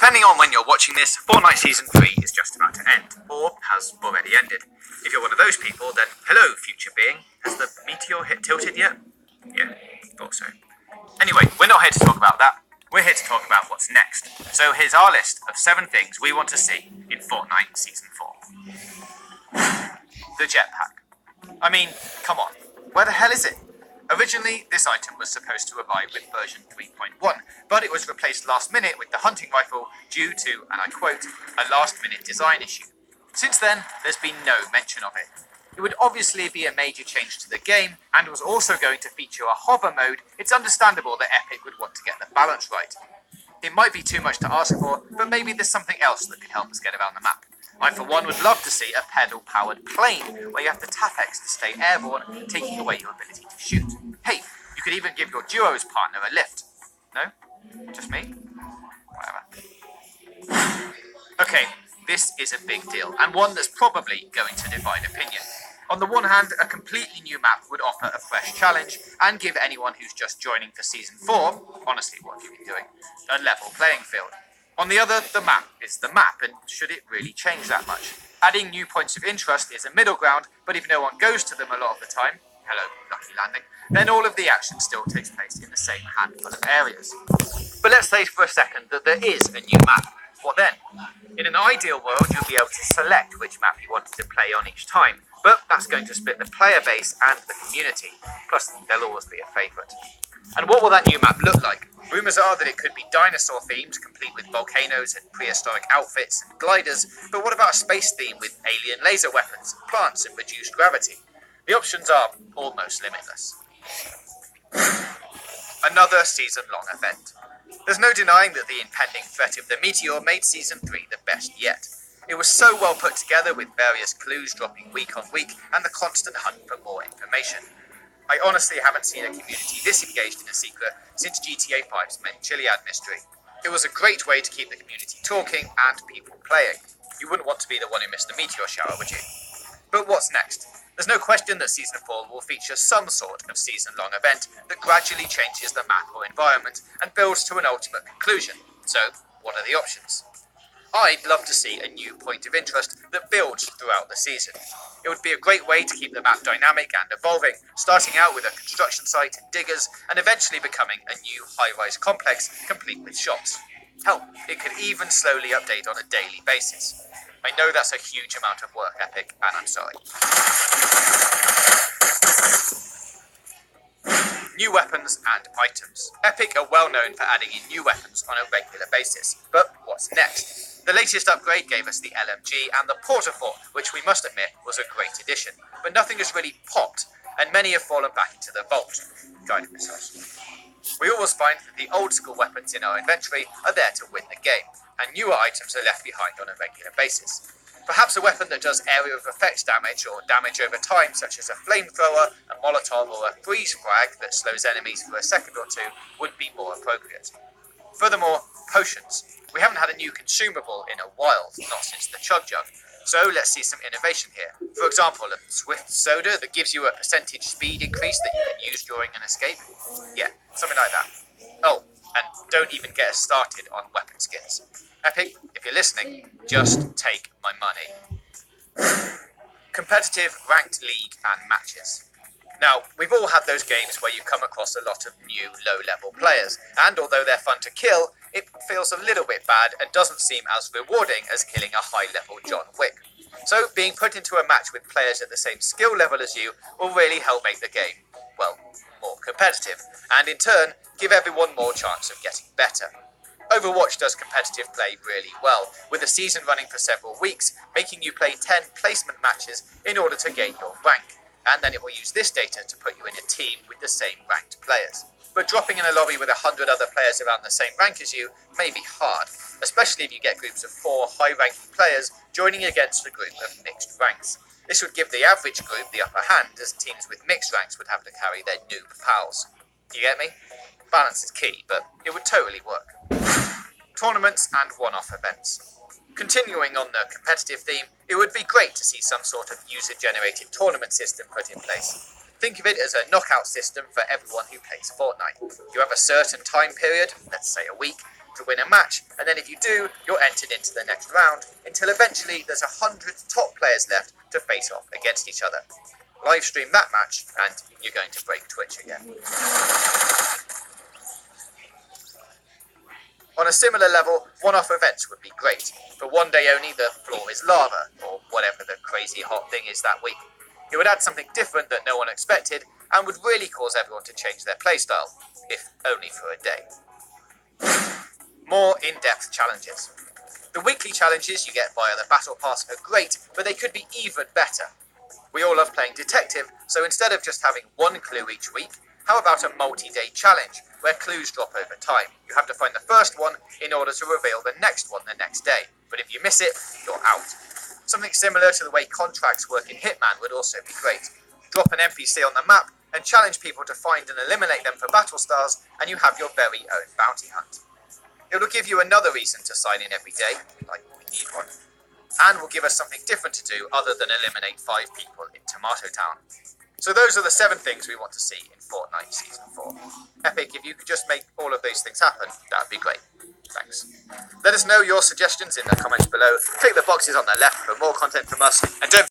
Depending on when you're watching this, Fortnite Season 3 is just about to end, or has already ended. If you're one of those people, then hello, future being. Has the meteor hit tilted yet? Yeah, thought so. Anyway, we're not here to talk about that. We're here to talk about what's next. So here's our list of 7 things we want to see in Fortnite Season 4. The jetpack. I mean, come on. Where the hell is it? Originally, this item was supposed to arrive with version 3.1, but it was replaced last minute with the hunting rifle due to, and I quote, a last-minute design issue. Since then, there's been no mention of it. It would obviously be a major change to the game, and was also going to feature a hover mode. It's understandable that Epic would want to get the balance right. It might be too much to ask for, but maybe there's something else that could help us get around the map. I, for one, would love to see a pedal-powered plane, where you have to tap X to stay airborne, taking away your ability to shoot. Hey, you could even give your duo's partner a lift. No? Just me? Whatever. Okay, this is a big deal, and one that's probably going to divide opinion. On the one hand, a completely new map would offer a fresh challenge, and give anyone who's just joining for Season 4, honestly, what have you been doing, a level playing field. On the other, the map is the map, and should it really change that much? Adding new points of interest is a middle ground, but if no one goes to them a lot of the time, hello, lucky landing, then all of the action still takes place in the same handful of areas. But let's say for a second that there is a new map. What then? In an ideal world, you'll be able to select which map you wanted to play on each time, but that's going to split the player base and the community, plus there'll always be a favourite. And what will that new map look like? Rumours are that it could be dinosaur-themed, complete with volcanoes and prehistoric outfits and gliders, but what about a space theme with alien laser weapons, plants and reduced gravity? The options are almost limitless. Another season-long event. There's no denying that the impending threat of the meteor made Season 3 the best yet. It was so well put together with various clues dropping week on week and the constant hunt for more information. I honestly haven't seen a community this engaged in a secret since GTA 5's Chiliad mystery. It was a great way to keep the community talking and people playing. You wouldn't want to be the one who missed the meteor shower, would you? But what's next? There's no question that Season 4 will feature some sort of season-long event that gradually changes the map or environment and builds to an ultimate conclusion. So, what are the options? I'd love to see a new point of interest that builds throughout the season. It would be a great way to keep the map dynamic and evolving, starting out with a construction site and diggers, and eventually becoming a new high-rise complex complete with shops. Hell, it could even slowly update on a daily basis. I know that's a huge amount of work, Epic, and I'm sorry. New weapons and items. Epic are well known for adding in new weapons on a regular basis, but what's next? The latest upgrade gave us the LMG and the Portafort, which we must admit was a great addition, but nothing has really popped, and many have fallen back into the vault. Guided missiles. We always find that the old school weapons in our inventory are there to win the game, and newer items are left behind on a regular basis. Perhaps a weapon that does area of effect damage or damage over time, such as a flamethrower, a molotov, or a freeze frag that slows enemies for a second or two, would be more appropriate. Furthermore, potions. We haven't had a new consumable in a while, not since the Chug Jug, so let's see some innovation here. For example, a Swift Soda that gives you a percentage speed increase that you can use during an escape. Yeah, something like that. Oh, and don't even get us started on weapon skins. Epic, if you're listening, just take my money. Competitive ranked league and matches. Now, we've all had those games where you come across a lot of new low-level players, and although they're fun to kill, it feels a little bit bad and doesn't seem as rewarding as killing a high-level John Wick. So, being put into a match with players at the same skill level as you will really help make the game, well, more competitive, and in turn, give everyone more chance of getting better. Overwatch does competitive play really well, with a season running for several weeks, making you play 10 placement matches in order to gain your rank, and then it will use this data to put you in a team with the same ranked players. But dropping in a lobby with 100 other players around the same rank as you may be hard, especially if you get groups of 4 high-ranking players joining against a group of mixed ranks. This would give the average group the upper hand, as teams with mixed ranks would have to carry their noob pals. You get me? Balance is key, but it would totally work. Tournaments and one-off events. Continuing on the competitive theme, it would be great to see some sort of user-generated tournament system put in place. Think of it as a knockout system for everyone who plays Fortnite. You have a certain time period, let's say a week, to win a match, and then if you do, you're entered into the next round, until eventually there's 100 top players left to face off against each other. Live stream that match, and you're going to break Twitch again. On a similar level, one-off events would be great. For one day only, the floor is lava, or whatever the crazy hot thing is that week. It would add something different that no one expected, and would really cause everyone to change their playstyle, if only for a day. More in-depth challenges. The weekly challenges you get via the Battle Pass are great, but they could be even better. We all love playing detective, so instead of just having one clue each week, how about a multi-day challenge, where clues drop over time? You have to find the first one in order to reveal the next one the next day, but if you miss it, you're out. Something similar to the way contracts work in Hitman would also be great. Drop an NPC on the map and challenge people to find and eliminate them for battle stars, and you have your very own bounty hunt. It will give you another reason to sign in every day, like we need one, and will give us something different to do other than eliminate 5 people in Tomato Town. So those are the 7 things we want to see in Fortnite Season 4. Epic, if you could just make all of those things happen, that would be great. Thanks. Let us know your suggestions in the comments below. Click the boxes on the left for more content from us, and don't